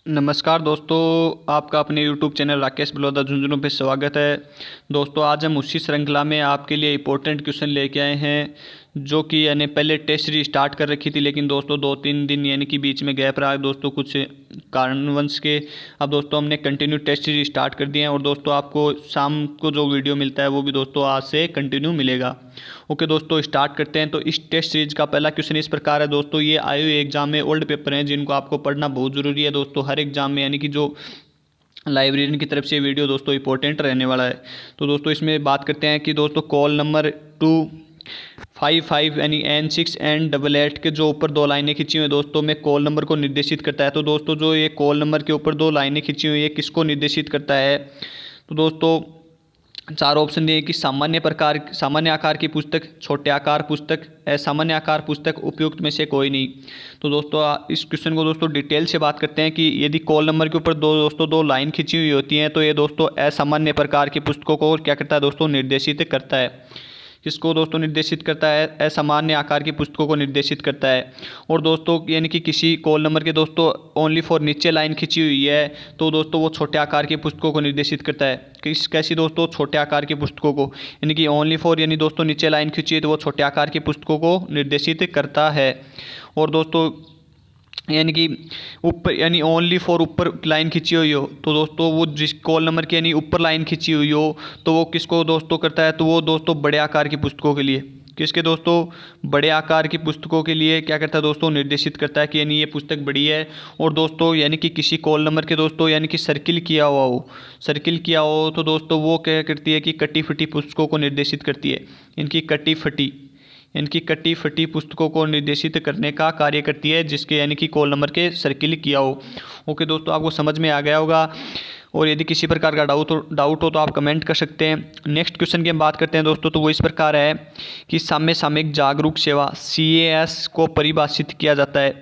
नमस्कार दोस्तों, आपका अपने YouTube चैनल राकेश बलौदा झुंझुनू पे स्वागत है। दोस्तों आज हम उसी श्रृंखला में आपके लिए इम्पोर्टेंट क्वेश्चन लेके आए हैं, जो कि यानी पहले टेस्ट सीरीज स्टार्ट कर रखी थी, लेकिन दोस्तों 2-3 दिन यानी कि बीच में गैप रहा दोस्तों कुछ कारणवश के। अब दोस्तों हमने कंटिन्यू टेस्ट सीरीज स्टार्ट कर दिए हैं और दोस्तों आपको शाम को जो वीडियो मिलता है वो भी दोस्तों आज से कंटिन्यू मिलेगा। ओके दोस्तों, स्टार्ट करते हैं। तो इस टेस्ट सीरीज का पहला क्वेश्चन इस प्रकार है दोस्तों, ये आए हुए एग्जाम में ओल्ड पेपर हैं जिनको आपको पढ़ना बहुत ज़रूरी है दोस्तों हर एग्जाम में, यानी कि जो लाइब्रेरियन की तरफ से वीडियो दोस्तों इंपॉर्टेंट रहने वाला है। तो दोस्तों इसमें बात करते हैं कि दोस्तों कॉल नंबर 255 यानी N6 N88 के जो ऊपर दो लाइनें खींची हुई हैं दोस्तों में कॉल नंबर को निर्देशित करता है। तो दोस्तों जो ये कॉल नंबर के ऊपर दो लाइनें खींची हुई है किसको निर्देशित करता है? तो दोस्तों चार ऑप्शन दिए कि सामान्य आकार की पुस्तक, छोटे आकार पुस्तक, असामान्य आकार पुस्तक, उपयुक्त में से कोई नहीं। तो दोस्तों इस क्वेश्चन को दोस्तों डिटेल से बात करते हैं कि यदि कॉल नंबर के ऊपर दो लाइन खींची हुई होती हैं तो ये दोस्तों असामान्य प्रकार की पुस्तकों को क्या करता है दोस्तों, निर्देशित करता है। किसको दोस्तों निर्देशित करता है? असामान्य आकार की पुस्तकों को निर्देशित करता है। और दोस्तों यानी कि किसी कॉल नंबर के दोस्तों ओनली फॉर नीचे लाइन खींची हुई है तो दोस्तों वो छोटे आकार की पुस्तकों को निर्देशित करता है। कैसी दोस्तों? छोटे आकार की पुस्तकों को, यानी कि ओनली फॉर यानी दोस्तों नीचे लाइन खींची है तो वो छोटे आकार की पुस्तकों को निर्देशित करता है। और दोस्तों यानी कि ऊपर यानी ओनली फॉर ऊपर लाइन खींची हुई हो तो दोस्तों वो जिस कॉल नंबर की यानी ऊपर लाइन खींची हुई हो तो वो किसको दोस्तों करता है? तो वो दोस्तों बड़े आकार की पुस्तकों के लिए, किसके दोस्तों? बड़े आकार की पुस्तकों के लिए क्या करता है दोस्तों? निर्देशित करता है कि यानी ये पुस्तक बड़ी है। और दोस्तों यानी कि किसी कॉल नंबर के दोस्तों यानी कि सर्किल किया हो तो दोस्तों वो क्या करती है कि कटी फटी पुस्तकों को निर्देशित करती है। इनकी कटी फटी पुस्तकों को निर्देशित करने का कार्य करती है, जिसके यानी कि कॉल नंबर के सर्किल किया हो। ओके दोस्तों, आपको समझ में आ गया होगा। और यदि किसी प्रकार का डाउट हो तो आप कमेंट कर सकते हैं। नेक्स्ट क्वेश्चन की हम बात करते हैं दोस्तों, तो वो इस प्रकार है कि सामयिक जागरूक सेवा CAS को परिभाषित किया जाता है।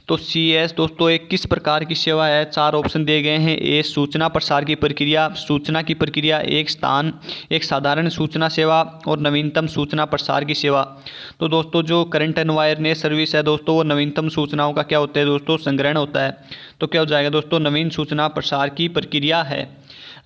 तो CAS दोस्तों एक किस प्रकार की सेवा है? चार ऑप्शन दिए गए हैं। ए सूचना प्रसार की प्रक्रिया, सूचना की प्रक्रिया, एक साधारण सूचना सेवा और नवीनतम सूचना प्रसार की सेवा। तो दोस्तों जो करंट एंड वायरनेस सर्विस है दोस्तों वो नवीनतम सूचनाओं का क्या होता है दोस्तों? संग्रहण होता है। तो क्या हो जाएगा दोस्तों? नवीन सूचना प्रसार की प्रक्रिया है।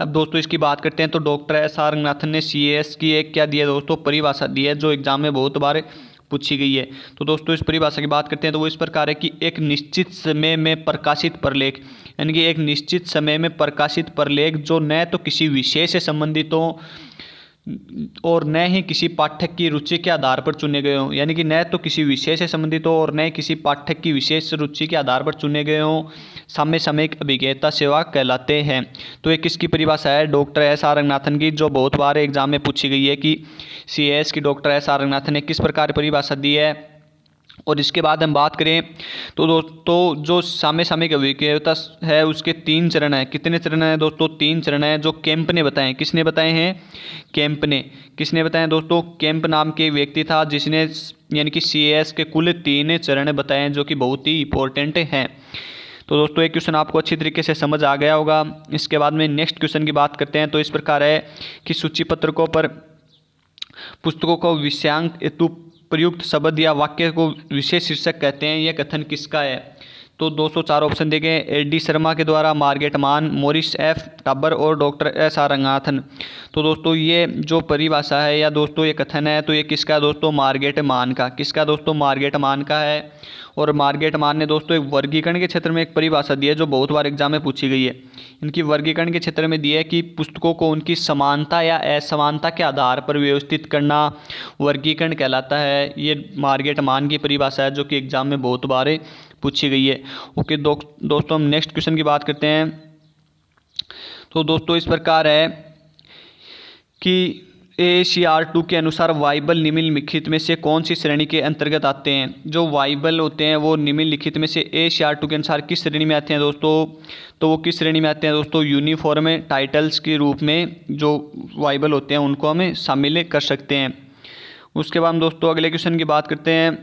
अब दोस्तों इसकी बात करते हैं तो डॉक्टर S.R. रंगनाथन ने CAS की एक क्या दिया दोस्तों? परिभाषा दी है, जो एग्जाम में बहुत बार पूछी गई है। तो दोस्तों इस परिभाषा की बात करते हैं तो वो इस प्रकार है कि एक निश्चित समय में प्रकाशित प्रलेख, यानी कि एक निश्चित समय में प्रकाशित प्रलेख जो न तो किसी विषय से संबंधित हो और न ही किसी पाठक की रुचि के आधार पर चुने गए हों, यानी कि न तो किसी विषय से संबंधित हो और न किसी पाठक की विशेष रुचि के आधार पर चुने गए हों, सामयिक अभिज्ञता सेवा कहलाते हैं। तो ये किसकी परिभाषा है? Doctor S.R. रंगनाथन की, जो बहुत बार एग्जाम में पूछी गई है कि CAS की डॉक्टर S.R. रंगनाथन ने किस प्रकार परिभाषा दी है। और इसके बाद हम बात करें तो दोस्तों जो सामयिक अभिज्ञता है उसके 3 चरण हैं। कितने चरण हैं दोस्तों? 3 चरण हैं, जो केम्प ने बताए। किसने बताए हैं? केम्प ने। किसने बताए दोस्तों? केम्प नाम के व्यक्ति था जिसने यानी कि CAS के कुल 3 चरण बताए हैं, जो कि बहुत ही इंपॉर्टेंट हैं। तो दोस्तों एक क्वेश्चन आपको अच्छी तरीके से समझ आ गया होगा। इसके बाद में नेक्स्ट क्वेश्चन की बात करते हैं तो इस प्रकार है कि सूची पत्रकों पर पुस्तकों को विषयांक हेतु प्रयुक्त शब्द या वाक्य को विशेष शीर्षक कहते हैं। यह कथन किसका है? तो 204 ऑप्शन दिए गए। A.D. शर्मा के द्वारा, मार्गेट मान, मॉरिस F. टाबर और डॉक्टर S.R. रंगनाथन। तो दोस्तों ये जो परिभाषा है या दोस्तों ये कथन है तो ये किसका है दोस्तों? मार्गेट मान का। किसका दोस्तों? मार्गेट मान का है। और मार्गेट मान ने दोस्तों एक वर्गीकरण के क्षेत्र में एक परिभाषा दी है, जो बहुत बार एग्जाम में पूछी गई है। इनकी वर्गीकरण के क्षेत्र में दी है कि पुस्तकों को उनकी समानता या असमानता के आधार पर व्यवस्थित करना वर्गीकरण कहलाता है। ये मार्गेट मान की परिभाषा है, जो कि एग्जाम में बहुत बार पूछी गई है। ओके दोस्तों हम नेक्स्ट क्वेश्चन की बात करते हैं। तो दोस्तों इस प्रकार है कि ACR2 के अनुसार वाइबल निम्नलिखित में से कौन सी श्रेणी के अंतर्गत आते हैं? जो वाइबल होते हैं वो निम्नलिखित में से ACR2 के अनुसार किस श्रेणी में आते हैं दोस्तों? तो वो किस श्रेणी में आते हैं दोस्तों? यूनिफॉर्म टाइटल्स के रूप में जो वाइबल होते हैं उनको हमें शामिल कर सकते हैं। उसके बाद हम दोस्तों अगले क्वेश्चन की बात करते हैं।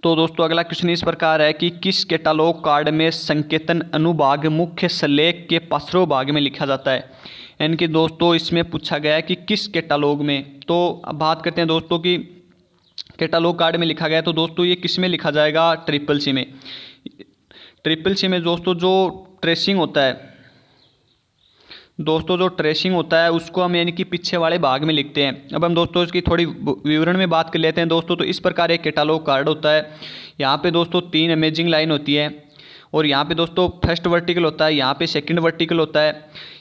तो दोस्तों अगला क्वेश्चन इस प्रकार है कि किस कैटालॉग कार्ड में संकेतन अनुभाग मुख्य सलेख के पार्श्व भाग में लिखा जाता है? यानी कि दोस्तों इसमें पूछा गया है कि किस कैटालॉग में। तो अब बात करते हैं दोस्तों कि कैटालॉग कार्ड में लिखा गया है तो दोस्तों ये किस में लिखा जाएगा? ट्रिपल सी में। ट्रिपल सी में दोस्तों जो ट्रेसिंग होता है दोस्तों, जो ट्रेसिंग होता है उसको हम यानी कि पीछे वाले भाग में लिखते हैं। अब हम दोस्तों इसकी थोड़ी विवरण में बात कर लेते हैं दोस्तों। तो इस प्रकार एक कैटालॉग कार्ड होता है। यहाँ पे दोस्तों 3 इमेजिंग लाइन होती है और यहाँ पे दोस्तों फर्स्ट वर्टिकल होता है, यहाँ पे सेकंड वर्टिकल होता है।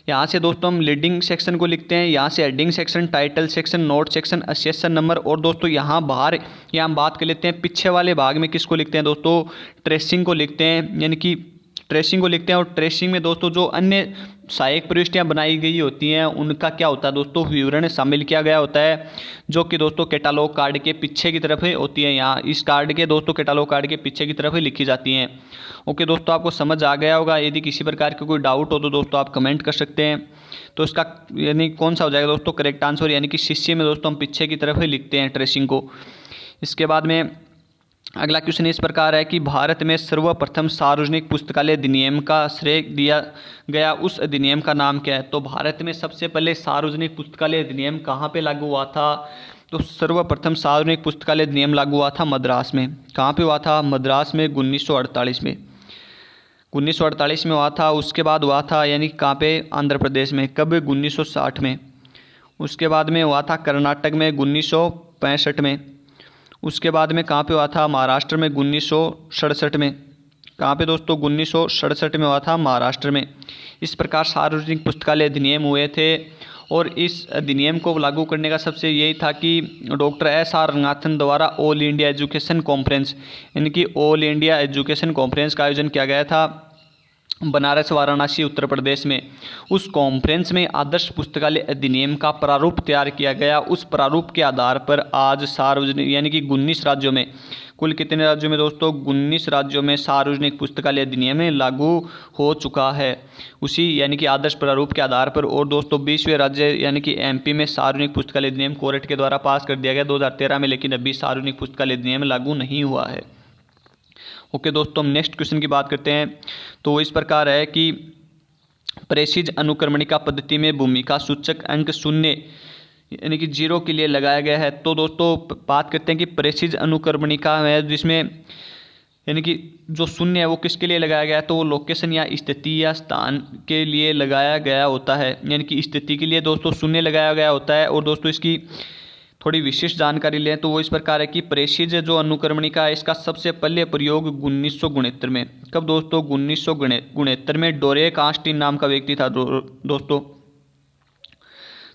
यहाँ से दोस्तों हम लीडिंग सेक्शन को लिखते हैं, यहाँ से heading section, title section, note section, accession number. और दोस्तों यहाँ बाहर हम बात कर लेते हैं पीछे वाले भाग में किसको लिखते हैं दोस्तों, ट्रेसिंग को लिखते हैं, यानी कि ट्रेसिंग को लिखते हैं। और ट्रेसिंग में दोस्तों जो अन्य सहायक प्रविष्टियाँ बनाई गई होती हैं उनका क्या होता है दोस्तों, विवरण शामिल किया गया होता है, जो कि दोस्तों कैटालॉग कार्ड के पीछे की तरफ होती है। यहाँ इस कार्ड के दोस्तों कैटालॉग कार्ड के पीछे की तरफ लिखी जाती हैं। ओके दोस्तों, आपको समझ आ गया होगा। यदि किसी प्रकार का कोई डाउट हो तो दोस्तों आप कमेंट कर सकते हैं। तो इसका यानी कौन सा हो जाएगा दोस्तों करेक्ट आंसर, यानी कि शिष्य में दोस्तों हम पीछे की तरफ लिखते हैं ट्रेसिंग को। इसके बाद में अगला क्वेश्चन इस प्रकार है कि भारत में सर्वप्रथम सार्वजनिक पुस्तकालय अधिनियम का श्रेय दिया गया उस अधिनियम का नाम क्या है। तो भारत में सबसे पहले सार्वजनिक पुस्तकालय अधिनियम कहाँ पे लागू हुआ था, तो सर्वप्रथम सार्वजनिक पुस्तकालय अधिनियम लागू हुआ था मद्रास में। कहाँ पे हुआ था, मद्रास में 1948 में 1948 में हुआ था। उसके बाद हुआ था यानी कहाँ पे, आंध्र प्रदेश में, कब, 1960 में। उसके बाद में हुआ था कर्नाटक में 1965 में। उसके बाद में कहाँ पे हुआ था, महाराष्ट्र में 1967 में। कहाँ पे दोस्तों, 1967 में हुआ था महाराष्ट्र में। इस प्रकार सार्वजनिक पुस्तकालय अधिनियम हुए थे। और इस अधिनियम को लागू करने का सबसे यही था कि डॉक्टर S.R. रंगनाथन द्वारा ऑल इंडिया एजुकेशन कॉन्फ्रेंस यानी कि ऑल इंडिया एजुकेशन कॉन्फ्रेंस का आयोजन किया गया था बनारस, वाराणसी, उत्तर प्रदेश में। उस कॉन्फ्रेंस में आदर्श पुस्तकालय अधिनियम का प्रारूप तैयार किया गया। उस प्रारूप के आधार पर आज सार्वजनिक यानी कि 19 राज्यों में, कुल कितने राज्यों में दोस्तों, 19 राज्यों में सार्वजनिक पुस्तकालय अधिनियम लागू हो चुका है उसी यानी कि आदर्श प्रारूप के आधार पर। और दोस्तों 20वें राज्य यानी कि MP में सार्वजनिक पुस्तकालय अधिनियम कोर्ट के द्वारा पास कर दिया गया 2013 में, लेकिन अभी सार्वजनिक पुस्तकालय अधिनियम लागू नहीं हुआ है। ओके दोस्तों, हम नेक्स्ट क्वेश्चन की बात करते हैं। तो वो इस प्रकार है कि प्रेसिज अनुक्रमणिका पद्धति में भूमिका सूचक अंक 0 यानी कि 0 के लिए लगाया गया है। तो दोस्तों बात करते हैं कि प्रेसिज अनुक्रमणिका है जिसमें यानी कि जो 0 है वो किसके लिए लगाया गया है, तो वो लोकेशन या स्थिति या स्थान के लिए लगाया गया होता है। यानी कि स्थिति के लिए दोस्तों 0 लगाया गया होता है। और दोस्तों इसकी थोड़ी विशिष्ट जानकारी लें तो वो इस प्रकार है कि प्रेसिज जो अनुक्रमणिका है इसका सबसे पहले प्रयोग 1969 में, कब दोस्तों, 1969 में डोरेक ऑस्टिन नाम का व्यक्ति था।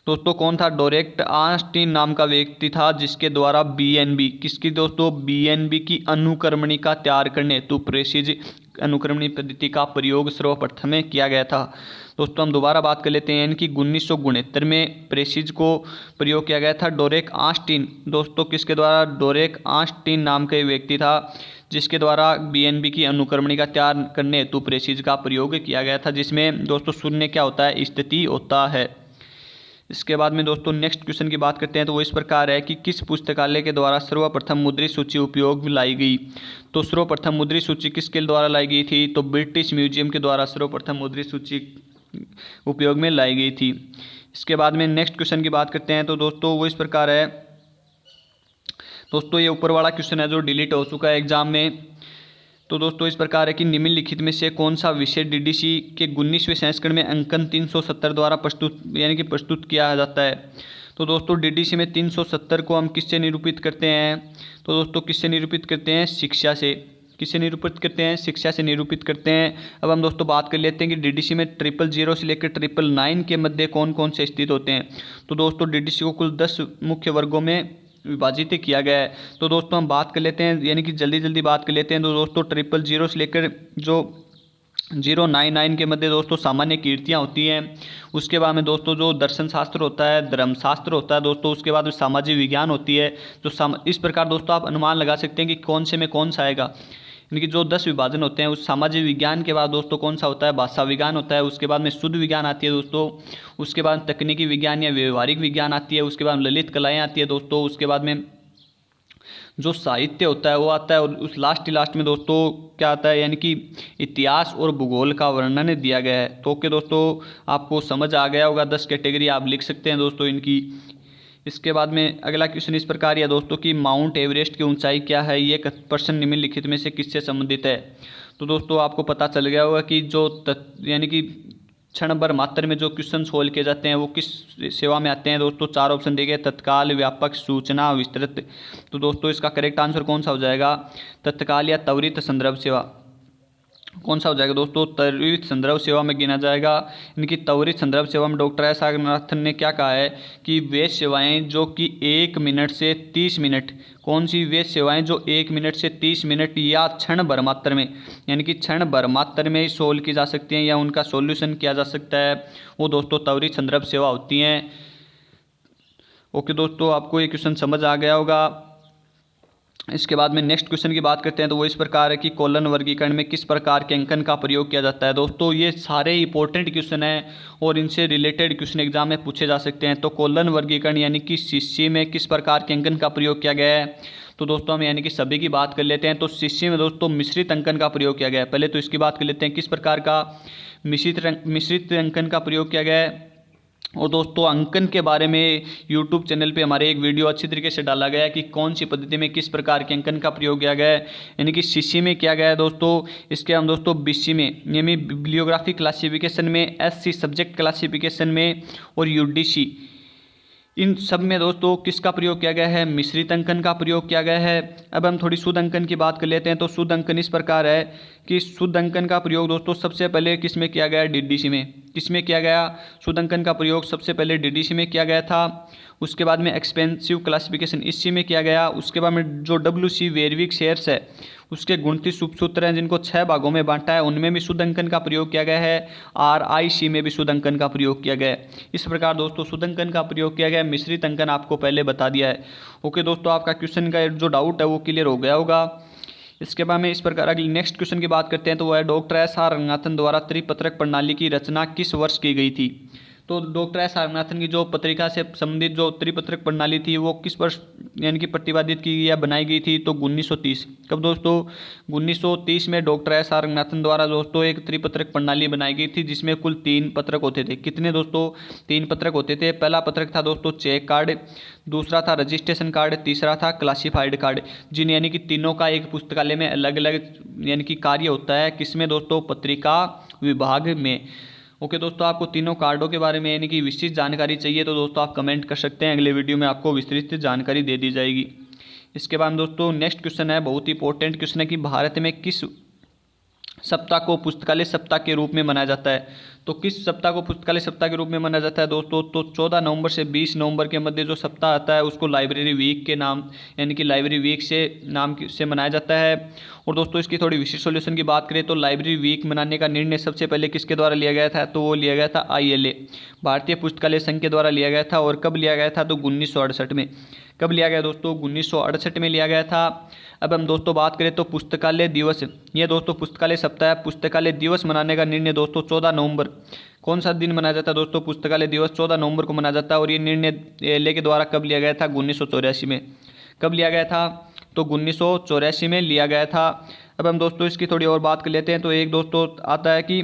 दोस्तों कौन था, डोरेक ऑस्टिन नाम का व्यक्ति था, जिसके द्वारा BNB किसकी दोस्तों, BNB की अनुक्रमणिका तैयार करने हेतु प्रेसिज अनुक्रमणी पद्धति का प्रयोग सर्वप्रथम किया गया था। दोस्तों हम दोबारा बात कर लेते हैं कि 1969 में प्रेसिज को प्रयोग किया गया था डोरेक ऑस्टिन। दोस्तों किसके द्वारा, डोरेक ऑस्टिन नाम का व्यक्ति था, जिसके द्वारा BNB की अनुक्रमणिका तैयार करने हेतु प्रेसिज का प्रयोग किया गया था, जिसमें दोस्तों 0 क्या होता है, स्थिति होता है। इसके बाद में दोस्तों नेक्स्ट क्वेश्चन की बात करते हैं। तो वो इस प्रकार है कि किस पुस्तकालय के द्वारा सर्वप्रथम मुद्रित सूची उपयोग में लाई गई। तो सर्वप्रथम मुद्रित सूची किसके द्वारा लाई गई थी, तो ब्रिटिश म्यूजियम के द्वारा सर्वप्रथम मुद्रित सूची उपयोग में लाई गई थी। इसके बाद में नेक्स्ट क्वेश्चन की बात करते हैं। तो दोस्तों वो इस प्रकार है, दोस्तों ये ऊपर वाला क्वेश्चन है जो डिलीट हो चुका है एग्जाम में। तो दोस्तों इस प्रकार है कि निम्नलिखित में से कौन सा विषय DDC के 19वें संस्करण में अंकन 370 द्वारा प्रस्तुत किया जाता है। तो दोस्तों DDC में 370 को हम किससे निरूपित करते हैं, तो दोस्तों किससे निरूपित करते हैं, शिक्षा से। किससे निरूपित करते हैं, शिक्षा से निरूपित करते हैं। अब हम दोस्तों बात कर लेते हैं कि DDC में 000 से लेकर 999 के मध्य कौन कौन से स्थित होते हैं। तो दोस्तों DDC को कुल 10 मुख्य वर्गों में विभाजित किया गया है। तो दोस्तों हम बात कर लेते हैं यानी कि जल्दी बात कर लेते हैं। तो दोस्तों 000 से लेकर जो 099 के मध्य दोस्तों सामान्य कीर्तियाँ होती हैं। उसके बाद में दोस्तों जो दर्शन शास्त्र होता है, धर्मशास्त्र होता है दोस्तों, उसके बाद में सामाजिक विज्ञान होती है। तो इस प्रकार दोस्तों आप अनुमान लगा सकते हैं कि कौन से में कौन सा आएगा। यानी कि जो 10 विभाजन होते हैं उस सामाजिक विज्ञान के बाद दोस्तों कौन सा होता है, भाषा विज्ञान होता है। उसके बाद में शुद्ध विज्ञान आती है दोस्तों। उसके बाद तकनीकी विज्ञान या व्यवहारिक विज्ञान आती है। उसके बाद ललित कलाएँ आती है दोस्तों। उसके बाद में जो साहित्य होता है वो आता है। और उस लास्ट में दोस्तों क्या आता है, यानी कि इतिहास और भूगोल का वर्णन दिया गया है। तो ओके दोस्तों आपको समझ आ गया होगा, 10 कैटेगरी आप लिख सकते हैं दोस्तों इनकी। इसके बाद में अगला क्वेश्चन इस प्रकार है दोस्तों कि माउंट एवरेस्ट की ऊंचाई क्या है, ये प्रश्न निम्नलिखित में से किससे संबंधित है। तो दोस्तों आपको पता चल गया होगा कि जो यानी कि क्षण भर मात्र में जो क्वेश्चन सोल्व किए जाते हैं वो किस सेवा में आते हैं दोस्तों। 4 ऑप्शन दिए गए, तत्काल, व्यापक, सूचना, विस्तृत। तो दोस्तों इसका करेक्ट आंसर कौन सा हो जाएगा, तत्काल या त्वरित संदर्भ सेवा। कौन सा हो जाएगा दोस्तों, त्वरित संदर्भ सेवा में गिना जाएगा। इनकी त्वरित संदर्भ सेवा में डॉक्टर एस आगनाथन ने क्या कहा है कि वे सेवाएं जो कि 1 मिनट से 30 मिनट, कौन सी वे सेवाएं जो 1 मिनट से 30 मिनट या क्षण भर मात्र में, यानी कि क्षण भर मात्र में ही सोल्व की जा सकती हैं या उनका सॉल्यूशन किया जा सकता है, वो दोस्तों त्वरित संदर्भ सेवा होती हैं। ओके दोस्तों, आपको ये क्वेश्चन समझ आ गया होगा। इसके बाद में नेक्स्ट क्वेश्चन की बात करते हैं तो वो इस प्रकार है कि कॉलन वर्गीकरण में किस प्रकार के अंकन का प्रयोग किया जाता है। दोस्तों ये सारे इंपॉर्टेंट क्वेश्चन हैं और इनसे रिलेटेड क्वेश्चन एग्जाम में पूछे जा सकते हैं। तो कॉलन वर्गीकरण यानी कि शिष्य में किस प्रकार के अंकन का प्रयोग किया गया है, तो दोस्तों हम यानी कि सभी की बात कर लेते हैं। तो शिष्य में दोस्तों मिश्रित अंकन का प्रयोग किया गया है। पहले तो इसकी बात कर लेते हैं किस प्रकार का मिश्रित अंकन का प्रयोग किया गया है। और दोस्तों अंकन के बारे में यूट्यूब चैनल पे हमारे एक वीडियो अच्छी तरीके से डाला गया है कि कौन सी पद्धति में किस प्रकार के अंकन का प्रयोग किया गया है, यानी कि सीसी में किया गया है दोस्तों। इसके हम दोस्तों बीसी में यानी बिब्लियोग्राफी क्लासिफिकेशन में, एससी सब्जेक्ट क्लासिफिकेशन में और यूडीसी, इन सब में दोस्तों किसका प्रयोग किया गया है, मिश्रित अंकन का प्रयोग किया गया है। अब हम थोड़ी शुद्ध अंकन की बात कर लेते हैं। तो शुद्ध अंकन इस प्रकार है कि शुद्ध अंकन का प्रयोग दोस्तों सबसे पहले किस में किया गया, डीडीसी में। किसमें किया गया, शुद्ध अंकन का प्रयोग सबसे पहले डीडीसी में किया गया था। उसके बाद में एक्सपेंसिव क्लासिफिकेशन इसी में किया गया। उसके बाद में जो डब्ल्यूसी वेरविक शेयर्स है उसके गुणित उपसूत्र हैं जिनको 6 भागों में बांटा है, उनमें भी शुद्ध अंकन का प्रयोग किया गया है। आरआईसी में भी शुद्ध अंकन का प्रयोग किया गया है। इस प्रकार दोस्तों शुद्ध अंकन का प्रयोग किया गया है। मिश्रित अंकन आपको पहले बता दिया है। ओके दोस्तों, आपका क्वेश्चन का जो डाउट है वो क्लियर हो गया होगा। इसके बाद में इस प्रकार अगली नेक्स्ट क्वेश्चन की बात करते हैं तो वह है डॉक्टर एस आर रंगनाथन द्वारा त्रिपत्रक प्रणाली की रचना किस वर्ष की गई थी। तो डॉक्टर एस आर रंगनाथन की जो पत्रिका से संबंधित जो त्रिपत्रक प्रणाली थी वो किस वर्ष यानी कि प्रतिपादित की गई या बनाई गई थी, तो 1930। कब दोस्तों, 1930 में डॉक्टर एस आर रंगनाथन द्वारा दोस्तों एक त्रिपत्रक प्रणाली बनाई गई थी जिसमें कुल 3 पत्रक होते थे। कितने दोस्तों, 3 पत्रक होते थे। पहला पत्रक था दोस्तों चेक कार्ड, दूसरा था रजिस्ट्रेशन कार्ड, तीसरा था क्लासिफाइड कार्ड, जिन यानी कि तीनों का एक पुस्तकालय में अलग अलग यानी कि कार्य होता है। किसमें दोस्तों, पत्रिका विभाग में। ओके दोस्तों, आपको तीनों कार्डों के बारे में यानी कि विस्तृत जानकारी चाहिए तो दोस्तों आप कमेंट कर सकते हैं, अगले वीडियो में आपको विस्तृत जानकारी दे दी जाएगी। इसके बाद दोस्तों नेक्स्ट क्वेश्चन है, बहुत ही इंपॉर्टेंट क्वेश्चन है कि भारत में किस सप्ताह को पुस्तकालय सप्ताह के रूप में मनाया जाता है। तो किस सप्ताह को पुस्तकालय सप्ताह के रूप में मनाया जाता है दोस्तों, तो 14 नवंबर से 20 नवंबर के मध्य जो सप्ताह आता है उसको लाइब्रेरी वीक के नाम यानी कि लाइब्रेरी वीक से नाम से मनाया जाता है। और दोस्तों इसकी थोड़ी विशेष सॉल्यूशन की बात करें तो लाइब्रेरी वीक मनाने का निर्णय सबसे पहले किसके द्वारा लिया गया था, तो वो लिया गया था ILA भारतीय पुस्तकालय संघ के द्वारा लिया गया था। और कब लिया गया था, तो 1968 में। कब लिया गया दोस्तों, 1968 में लिया गया था। अब हम दोस्तों बात करें तो पुस्तकालय दिवस, ये दोस्तों पुस्तकालय सप्ताह पुस्तकालय दिवस मनाने का निर्णय दोस्तों 14 नवंबर, कौन सा दिन मनाया जाता है दोस्तों, पुस्तकालय दिवस 14 नवंबर को मनाया जाता है। और ये निर्णय ILA के द्वारा कब लिया गया था, 1984 में। कब लिया गया था, तो 1984 में लिया गया था। अब हम दोस्तों इसकी थोड़ी और बात कर लेते हैं। तो एक दोस्तों आता है कि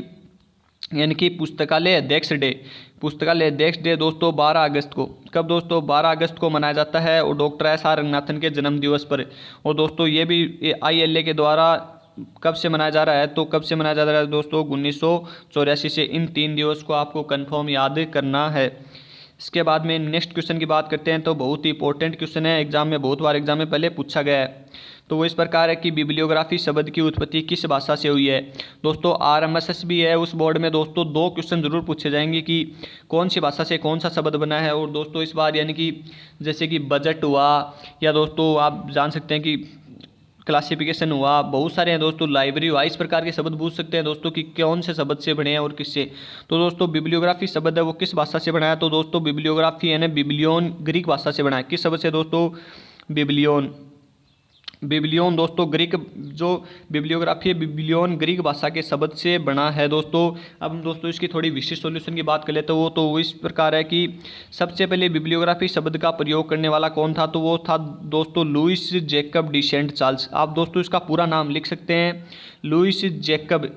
यानी कि पुस्तकालय अध्यक्ष डे, पुस्तकालय अध्यक्ष डे दोस्तों 12 अगस्त को। कब दोस्तों, 12 अगस्त को मनाया जाता है और डॉक्टर एस आर रंगनाथन के जन्म दिवस पर। और दोस्तों ये भी ILA के द्वारा कब से मनाया जा रहा है, तो कब से मनाया जा रहा है दोस्तों, 1984 से। इन 3 दिवस को आपको कन्फर्म याद करना है। इसके बाद में नेक्स्ट क्वेश्चन की बात करते हैं तो बहुत ही इंपॉर्टेंट क्वेश्चन है, एग्जाम में बहुत बार एग्जाम में पहले पूछा गया है। तो वो इस प्रकार है कि बिब्लियोग्राफी शब्द की उत्पत्ति किस भाषा से हुई है। दोस्तों RMSS भी है, उस बोर्ड में दोस्तों 2 क्वेश्चन जरूर पूछे जाएंगे कि कौन सी भाषा से कौन सा शब्द बना है। और दोस्तों इस बार यानी कि जैसे कि बजट हुआ या दोस्तों आप जान सकते हैं कि क्लासिफिकेशन हुआ, बहुत सारे हैं दोस्तों, लाइब्रेरी हुआ, इस प्रकार के शब्द पूछ सकते हैं दोस्तों कि कौन से शब्द से बने हैं और किससे। तो दोस्तों बिब्लियोग्राफी शब्द है वो किस भाषा से बना है, तो दोस्तों बिब्लियोग्राफी है ना बिब्लियोन ग्रीक भाषा से बना है। किस शब्द से दोस्तों, बिब्लियोन। बिब्लियोन दोस्तों ग्रीक, जो बिब्लियोग्राफी है बिब्लियोन ग्रीक भाषा के शब्द से बना है दोस्तों। अब हम दोस्तों इसकी थोड़ी विशिष्ट सॉल्यूशन की बात कर लेते हैं। वो तो इस प्रकार है कि सबसे पहले बिब्लियोग्राफी शब्द का प्रयोग करने वाला कौन था, तो वो था दोस्तों Louis Jacob de Saint Charles. आप दोस्तों इसका पूरा नाम लिख सकते हैं, लुइस जैकब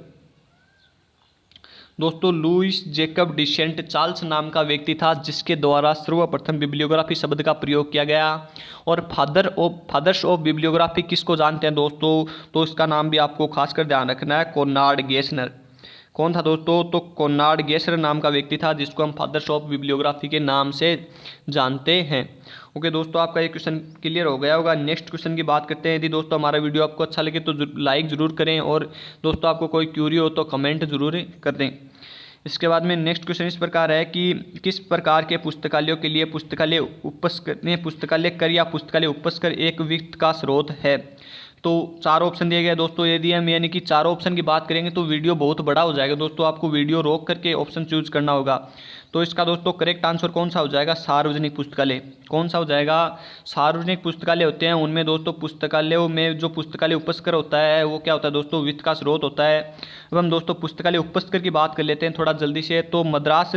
दोस्तों लुईस जैकब डिसेंट चार्ल्स नाम का व्यक्ति था जिसके द्वारा सर्वप्रथम बिब्लियोग्राफी शब्द का प्रयोग किया गया। और फादर्स ऑफ बिब्लियोग्राफी किसको जानते हैं दोस्तों, तो इसका नाम भी आपको खासकर ध्यान रखना है, कोनार्ड गेसनर। कौन था दोस्तों, तो कोनार्ड गेसनर नाम का व्यक्ति था जिसको हम फादर्स ऑफ बिब्लियोग्राफी के नाम से जानते हैं। ओके दोस्तों, आपका ये क्वेश्चन क्लियर हो गया होगा। नेक्स्ट क्वेश्चन की बात करते हैं। यदि दोस्तों हमारा वीडियो आपको अच्छा लगे तो लाइक ज़रूर करें, और दोस्तों आपको कोई क्यूरी हो तो कमेंट ज़रूर कर दें। इसके बाद में नेक्स्ट क्वेश्चन इस प्रकार है कि किस प्रकार के पुस्तकालयों के लिए पुस्तकालय कर या पुस्तकालय उपस्कर एक वित्त का स्रोत है। तो चार ऑप्शन दिए गए दोस्तों। यदि हम यानी कि चारों ऑप्शन की बात करेंगे तो वीडियो बहुत बड़ा हो जाएगा दोस्तों, आपको वीडियो रोक करके ऑप्शन चूज करना होगा। तो इसका दोस्तों करेक्ट आंसर कौन सा हो जाएगा, सार्वजनिक पुस्तकालय। कौन सा हो जाएगा, सार्वजनिक पुस्तकालय होते हैं उनमें दोस्तों पुस्तकालयों में जो पुस्तकालय उपस्कर होता है वो क्या होता है दोस्तों, वित्त का स्रोत होता है। अब हम दोस्तों पुस्तकालय उपस्कर की बात कर लेते हैं थोड़ा जल्दी से। तो मद्रास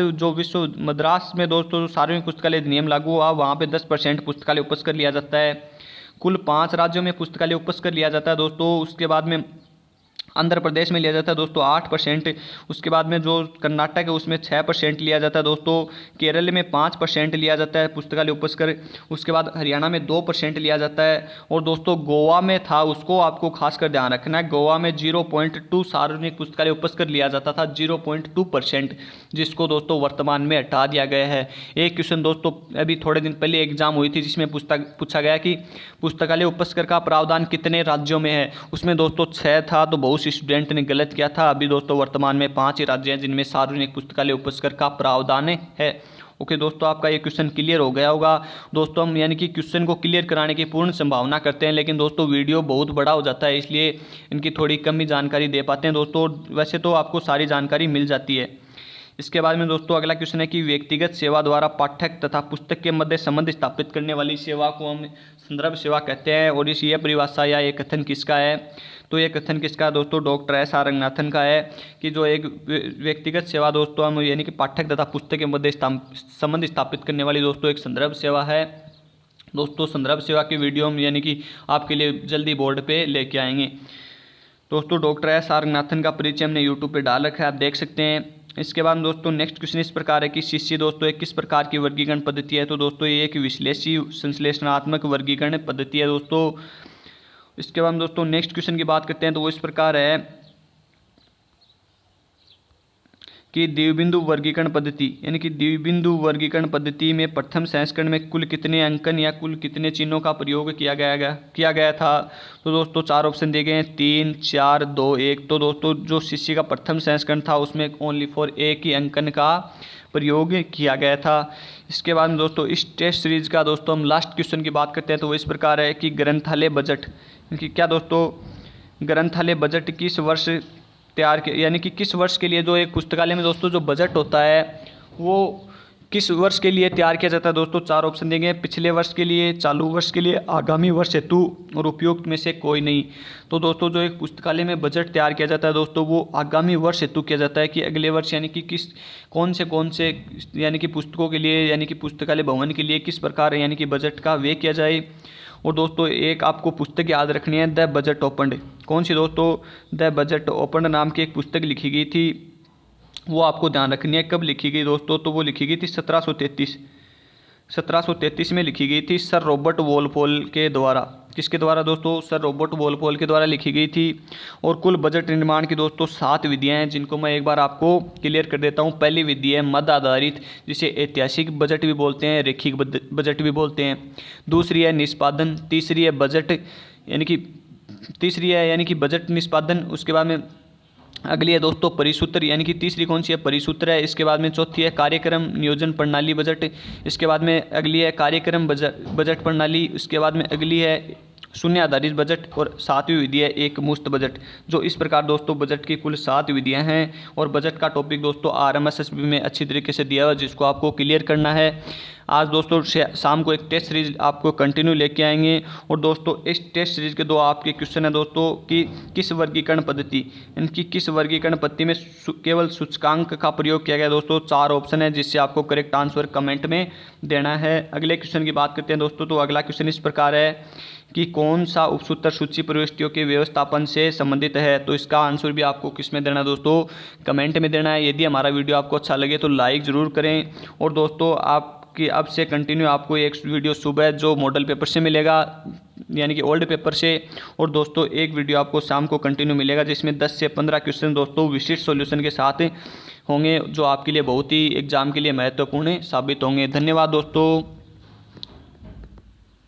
में दोस्तों सार्वजनिक पुस्तकालय अधिनियम लागू हुआ, वहाँ पे 10% पुस्तकालय उपस्कर लिया जाता है। कुल 5 राज्यों में पुस्तकालय उपस्कर लिया जाता है दोस्तों। उसके बाद में आंध्र प्रदेश में लिया जाता है दोस्तों 8%। उसके बाद में जो कर्नाटक है उसमें 6% लिया जाता है दोस्तों। केरल में 5% लिया जाता है पुस्तकालय उपस्कर। उसके बाद हरियाणा में 2% लिया जाता है। और दोस्तों गोवा में था, उसको आपको खासकर ध्यान रखना है, गोवा में 0.2 सार्वजनिक पुस्तकालय उपस्कर लिया जाता था, 0.2%, जिसको दोस्तों वर्तमान में हटा दिया गया है। एक क्वेश्चन दोस्तों अभी थोड़े दिन पहले एग्जाम हुई थी जिसमें पूछा गया कि पुस्तकालय उपस्कर का प्रावधान कितने राज्यों में है। उसमें दोस्तों 6 था, तो बहुत स्टूडेंट ने गलत किया था। अभी दोस्तों वर्तमान में 5 ही राज्य हैं जिनमें सार्वजनिक पुस्तकालय उपस्कर का प्रावधान है। ओके दोस्तों, आपका ये क्वेश्चन क्लियर हो गया होगा। दोस्तों हम यानी कि क्वेश्चन को क्लियर कराने की पूर्ण संभावना करते हैं, लेकिन दोस्तों वीडियो बहुत बड़ा हो जाता है इसलिए इनकी थोड़ी कम ही जानकारी दे पाते हैं दोस्तों। वैसे तो आपको सारी जानकारी मिल जाती है। इसके बाद में दोस्तों अगला क्वेश्चन है कि व्यक्तिगत सेवा द्वारा पाठक तथा पुस्तक के मध्य संबंध स्थापित करने वाली सेवा को हम संदर्भ सेवा कहते हैं। और इस ये परिभाषा या ये कथन किसका है, तो ये कथन किसका दोस्तों, डॉक्टर एस आर रंगनाथन का है कि जो एक व्यक्तिगत सेवा दोस्तों हम यानी कि पाठक तथा पुस्तक के मध्य संबंध स्थापित करने वाली दोस्तों एक संदर्भ सेवा है। दोस्तों संदर्भ सेवा की वीडियो हम यानी कि आपके लिए जल्दी बोर्ड पे लेके आएंगे। दोस्तों डॉक्टर एस आर रंगनाथन का परिचय हमने यूट्यूब पे डाल रखा है, आप देख सकते हैं। इसके बाद दोस्तों नेक्स्ट क्वेश्चन इस प्रकार है कि शिष्य दोस्तों एक किस प्रकार की वर्गीकरण पद्धति है। तो दोस्तों ये एक विश्लेषी संश्लेषणात्मक वर्गीकरण पद्धति है दोस्तों। इसके बाद दोस्तों नेक्स्ट क्वेश्चन की बात करते हैं तो वो इस प्रकार है कि द्विबिंदु वर्गीकरण पद्धति यानी कि द्विबिंदु वर्गीकरण पद्धति में प्रथम संस्करण में कुल कितने अंकन या कुल कितने चिन्हों का प्रयोग किया गया था। तो दोस्तों 4 ऑप्शन दिए गए हैं, 3, 4, 2, 1। तो दोस्तों जो शिष्य का प्रथम संस्करण था उसमें ओनली फॉर एक ही अंकन का प्रयोग किया गया था। इसके बाद में दोस्तों इस टेस्ट सीरीज का दोस्तों हम लास्ट क्वेश्चन की बात करते हैं तो वो इस प्रकार है कि ग्रंथालय बजट कि क्या दोस्तों, ग्रंथालय बजट किस वर्ष तैयार किया यानी कि किस वर्ष के लिए जो एक पुस्तकालय में दोस्तों जो बजट होता है वो किस वर्ष के लिए तैयार किया जाता है। दोस्तों 4 ऑप्शन देंगे, पिछले वर्ष के लिए, चालू वर्ष के लिए, आगामी वर्ष हेतु और उपयुक्त में से कोई नहीं। तो दोस्तों जो एक पुस्तकालय में बजट तैयार किया जाता है दोस्तों वो आगामी वर्ष हेतु किया जाता है कि अगले वर्ष यानी कि कौन से यानी कि पुस्तकों के लिए यानी कि पुस्तकालय भवन के लिए किस प्रकार यानी कि बजट का व्यय किया जाए। और दोस्तों एक आपको पुस्तक याद रखनी है, द बजट ओपन्ड। कौन सी दोस्तों, द बजट ओपन्ड नाम की एक पुस्तक लिखी गई थी, वो आपको ध्यान रखनी है। कब लिखी गई दोस्तों, तो वो लिखी गई थी 1733 में लिखी गई थी सर रॉबर्ट वॉलपोल के द्वारा। किसके द्वारा दोस्तों, सर रॉबर्ट वॉलपोल के द्वारा लिखी गई थी। और कुल बजट निर्माण की दोस्तों 7 विधियाँ हैं जिनको मैं एक बार आपको क्लियर कर देता हूँ। पहली विधि है मद आधारित, जिसे ऐतिहासिक बजट भी बोलते हैं, रेखिक बजट भी बोलते हैं। दूसरी है निष्पादन, तीसरी है यानी कि बजट निष्पादन। उसके बाद में अगली है दोस्तों परिसूत्र यानी कि तीसरी कौन सी है, परिसूत्र है। इसके बाद में चौथी है कार्यक्रम नियोजन प्रणाली बजट। इसके बाद में अगली है कार्यक्रम बजट प्रणाली। उसके बाद में अगली है शून्य आधारित बजट। और 7वीं विधि है एक मुश्त बजट। जो इस प्रकार दोस्तों बजट की कुल 7 विधियां हैं। और बजट का टॉपिक दोस्तों RMSSB में अच्छी तरीके से दिया हुआ है जिसको आपको क्लियर करना है। आज दोस्तों शाम को एक टेस्ट सीरीज आपको कंटिन्यू लेके आएंगे। और दोस्तों इस टेस्ट सीरीज के 2 आपके क्वेश्चन है दोस्तों कि किस वर्गीकरण पद्धति इनकी किस वर्गीकरण पद्धति में केवल सूचकांक का प्रयोग किया गया। दोस्तों 4 ऑप्शन है जिससे आपको करेक्ट आंसर कमेंट में देना है। अगले क्वेश्चन की बात करते हैं दोस्तों, तो अगला क्वेश्चन इस प्रकार है कि कौन सा उपसूत्र सूची प्रविष्टियों के व्यवस्थापन से संबंधित है। तो इसका आंसर भी आपको किस में देना है दोस्तों, कमेंट में देना है। यदि हमारा वीडियो आपको अच्छा लगे तो लाइक ज़रूर करें। और दोस्तों आपकी अब से कंटिन्यू आपको एक वीडियो सुबह जो मॉडल पेपर से मिलेगा, यानी कि ओल्ड पेपर से, और दोस्तों एक वीडियो आपको शाम को कंटिन्यू मिलेगा जिसमें 10 से 15 क्वेश्चन दोस्तों विशिष्ट सॉल्यूशन के साथ होंगे, जो आपके लिए बहुत ही एग्जाम के लिए महत्वपूर्ण साबित होंगे। धन्यवाद दोस्तों।